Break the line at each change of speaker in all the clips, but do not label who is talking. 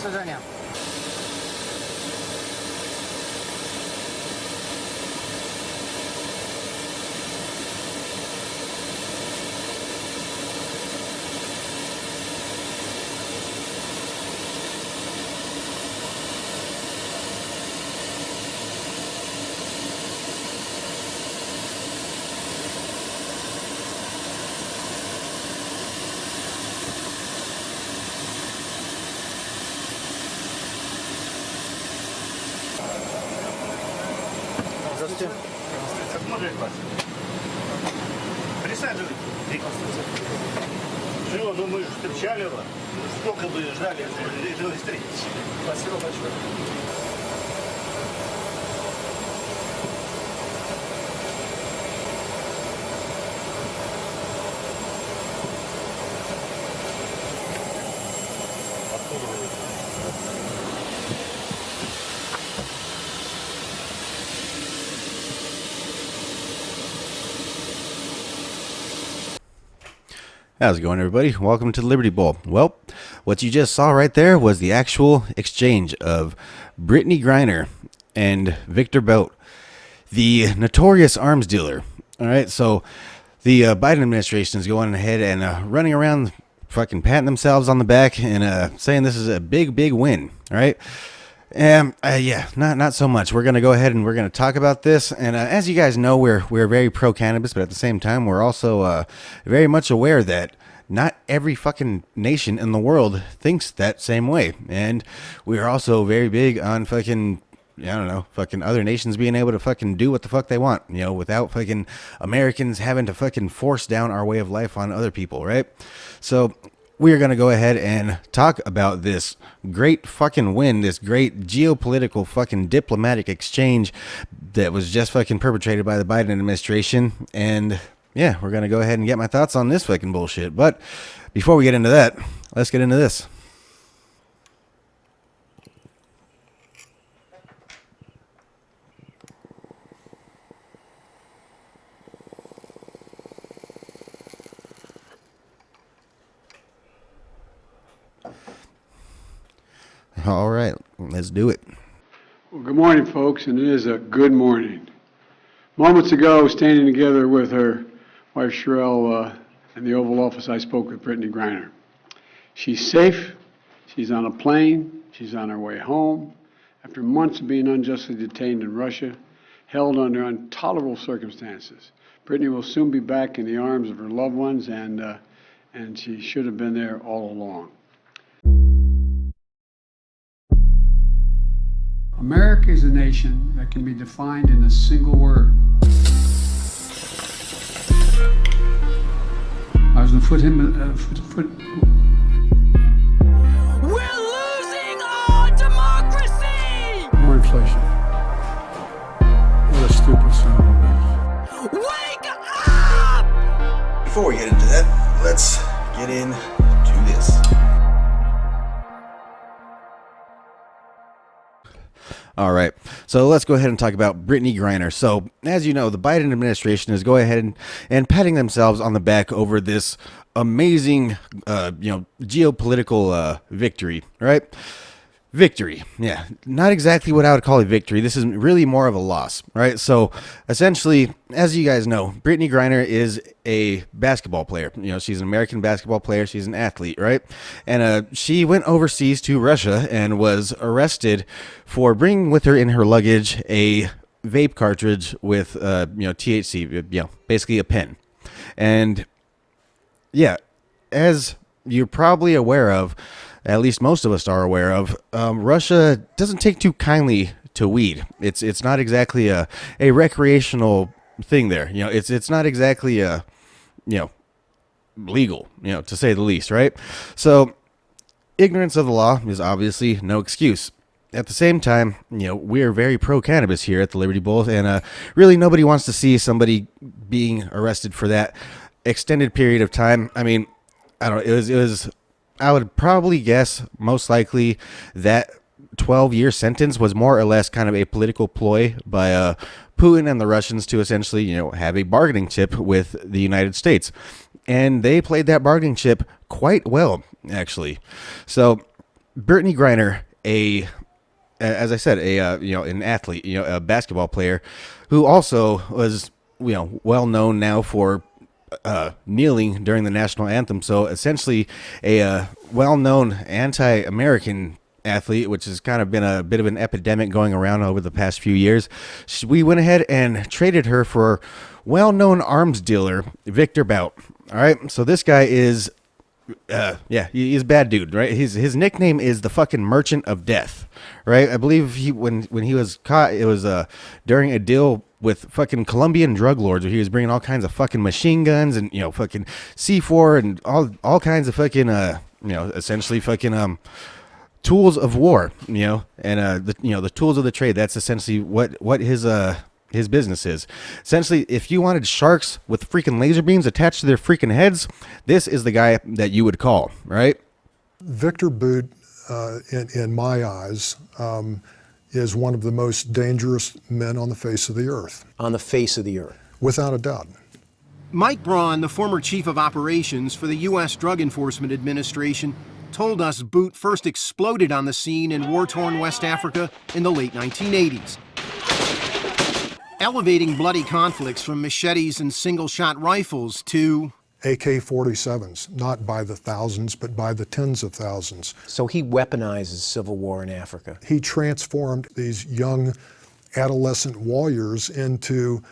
Сожжение. Здравствуйте.
Можно вас? Присаживайтесь. Чего, ну мы встречали вас. Сколько бы ждали этого встречи. Спасибо большое. Откуда вы?
How's it going, everybody? Welcome to the Liberty Bowl. Well, what you just saw right there was the actual exchange of Brittney Griner and Victor Bout, the notorious arms dealer. All right, so the Biden administration is going ahead and running around fucking patting themselves on the back and saying this is a big, big win. All right. Yeah, not so much. We're going to go ahead and we're going to talk about this. And as you guys know, we're very pro cannabis, but at the same time, we're also very much aware that not every fucking nation in the world thinks that same way. And we're also very big on fucking, I don't know, fucking other nations being able to fucking do what the fuck they want, you know, without fucking Americans having to fucking force down our way of life on other people, right? So we are going to go ahead and talk about this great fucking win, this great geopolitical fucking diplomatic exchange that was just fucking perpetrated by the Biden administration. And yeah, we're going to go ahead and get my thoughts on this fucking bullshit. But before we get into that, let's get into this. All right, let's do it.
Well, good morning, folks, and it is a good morning. Moments ago, standing together with her wife Sherelle in the Oval Office, I spoke with Brittney Griner. She's safe. She's on a plane. She's on her way home. After months of being unjustly detained in Russia, held under intolerable circumstances, Brittney will soon be back in the arms of her loved ones, and she should have been there all along. America is a nation that can be defined in a single word. I was going to
We're losing our democracy!
More inflation. What a stupid son of a bitch.
Wake up!
Before we get into that, let's get into this. All right, so let's go ahead and talk about Brittney Griner. So, as you know, the Biden administration is going ahead and patting themselves on the back over this amazing, geopolitical victory, right? Victory, yeah, not exactly what I would call a victory. This is really more of a loss, right? So, essentially, as you guys know, Brittney Griner is a basketball player. You know, she's an American basketball player. She's an athlete, right? And she went overseas to Russia and was arrested for bringing with her in her luggage a vape cartridge with, THC, basically a pen. And yeah, as you're probably aware of, at least most of us are aware of, Russia doesn't take too kindly to weed. It's not exactly a recreational thing there. You know, it's not exactly legal, to say the least, right? So ignorance of the law is obviously no excuse. At the same time, we are very pro-cannabis here at the Liberty Bowl, and really nobody wants to see somebody being arrested for that extended period of time. I mean, I don't know, it was I would probably guess most likely that 12-year sentence was more or less kind of a political ploy by Putin and the Russians to essentially, have a bargaining chip with the United States. And they played that bargaining chip quite well, actually. So Brittney Griner, as I said, an athlete, a basketball player, who also was, well known now for kneeling during the national anthem. So essentially, a well-known anti-American athlete, which has kind of been a bit of an epidemic going around over the past few years. We went ahead and traded her for well-known arms dealer Victor Bout. All right, so this guy is, he's a bad dude, right? His nickname is the fucking Merchant of Death, right? I believe when he was caught, it was during a deal with fucking Colombian drug lords, where he was bringing all kinds of fucking machine guns and fucking C4 and all kinds of fucking essentially fucking tools of war, and the tools of the trade. That's essentially what his business is. Essentially, if you wanted sharks with freaking laser beams attached to their freaking heads, this is the guy that you would call, right?
Victor Bout, in my eyes, is one of the most dangerous men on the face of the earth.
On the face of the earth.
Without a doubt.
Mike Braun, the former chief of operations for the U.S. Drug Enforcement Administration, told us Bout first exploded on the scene in war-torn West Africa in the late 1980s. Elevating bloody conflicts from machetes and single-shot rifles to
AK-47s, not by the thousands, but by the tens of thousands.
So he weaponizes civil war in Africa.
He transformed these young adolescent warriors into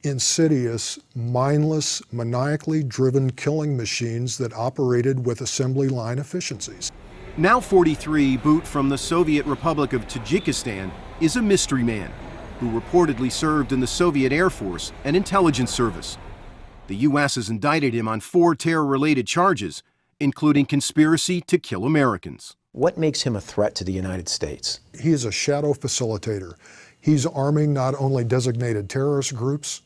insidious, mindless, maniacally driven killing machines that operated with assembly line efficiencies.
Now 43, Bout from the Soviet Republic of Tajikistan is a mystery man who reportedly served in the Soviet Air Force and intelligence service. The U.S. has indicted him on 4 terror-related charges, including conspiracy to kill Americans.
What makes him a threat to the United States?
He is a shadow facilitator. He's arming not only designated terrorist groups,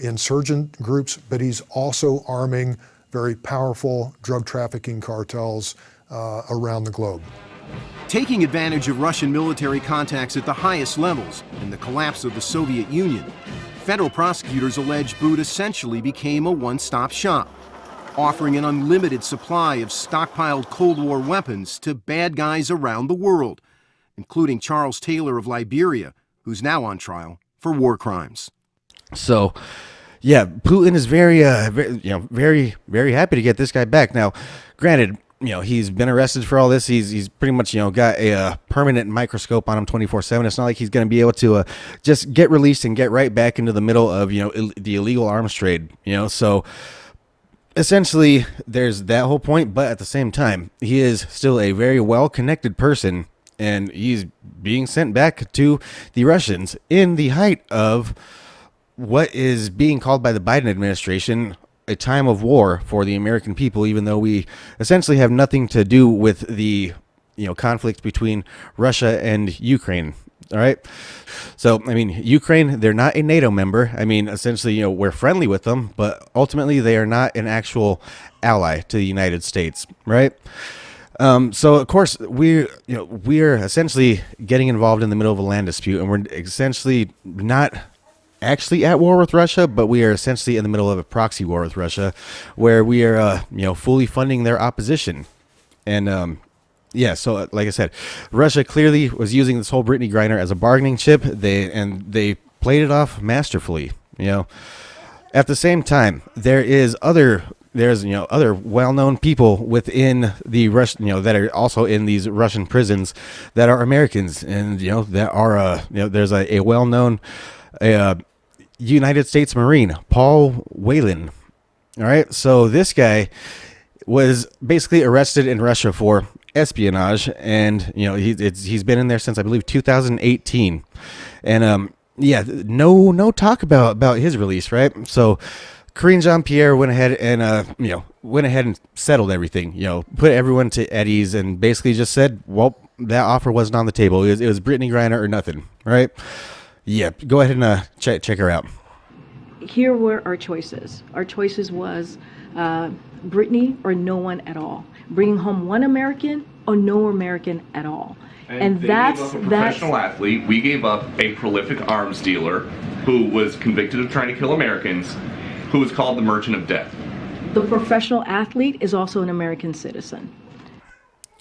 insurgent groups, but he's also arming very powerful drug trafficking cartels around the globe.
Taking advantage of Russian military contacts at the highest levels and the collapse of the Soviet Union, federal prosecutors allege Bout essentially became a one-stop shop, offering an unlimited supply of stockpiled Cold War weapons to bad guys around the world, including Charles Taylor of Liberia, who's now on trial for war crimes.
So, yeah, Putin is very, very happy to get this guy back. Now, granted, he's been arrested for all this. He's pretty much, got a permanent microscope on him 24/7. It's not like he's going to be able to just get released and get right back into the middle of, the illegal arms trade, So, essentially, there's that whole point. But at the same time, he is still a very well-connected person, and he's being sent back to the Russians in the height of what is being called by the Biden administration a time of war for the American people, even though we essentially have nothing to do with the conflict between Russia and Ukraine. All right. So, Ukraine, they're not a NATO member. Essentially, we're friendly with them, but ultimately they are not an actual ally to the United States. Right. So of course we're essentially getting involved in the middle of a land dispute, and we're essentially not actually at war with Russia, but we are essentially in the middle of a proxy war with Russia, where we are, fully funding their opposition. And, so like I said, Russia clearly was using this whole Brittney Griner as a bargaining chip. They played it off masterfully, At the same time, there's other well-known people within the Russian, that are also in these Russian prisons that are Americans, and, that are, there's a well-known, United States Marine, Paul Whelan. All right. So this guy was basically arrested in Russia for espionage, and, he's been in there since, I believe, 2018. And, no talk about his release. Right. So Karine Jean-Pierre went ahead and settled everything, put everyone to at ease, and basically just said, well, that offer wasn't on the table. It was Brittney Griner or nothing. Right. Yeah, go ahead and check her out.
Here were our choices. Our choices was Brittney or no one at all. Bringing home one American or no American at all. And that's
gave up a professional athlete. We gave up a prolific arms dealer who was convicted of trying to kill Americans, who was called the Merchant of Death.
The professional athlete is also an American citizen.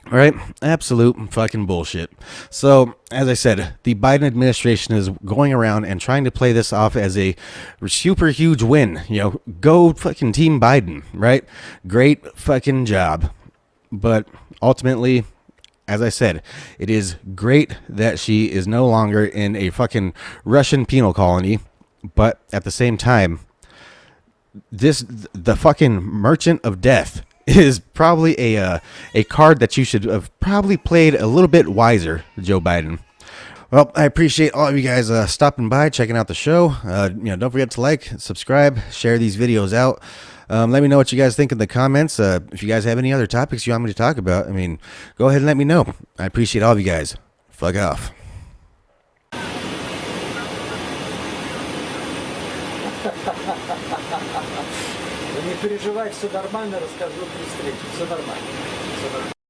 All right, absolute fucking bullshit. So, as I said, the Biden administration is going around and trying to play this off as a super huge win. You know, go fucking Team Biden, right? Great fucking job. But ultimately, as I said, it is great that she is no longer in a fucking Russian penal colony. But at the same time, the fucking Merchant of Death is probably a card that you should have probably played a little bit wiser, Joe Biden. Well, I appreciate all of you guys stopping by, checking out the show. Don't forget to like, subscribe, share these videos out. Let me know what you guys think in the comments. If you guys have any other topics you want me to talk about, go ahead and let me know. I appreciate all of you guys. Fuck off.
Не переживай, все нормально, расскажу при встрече. Все нормально.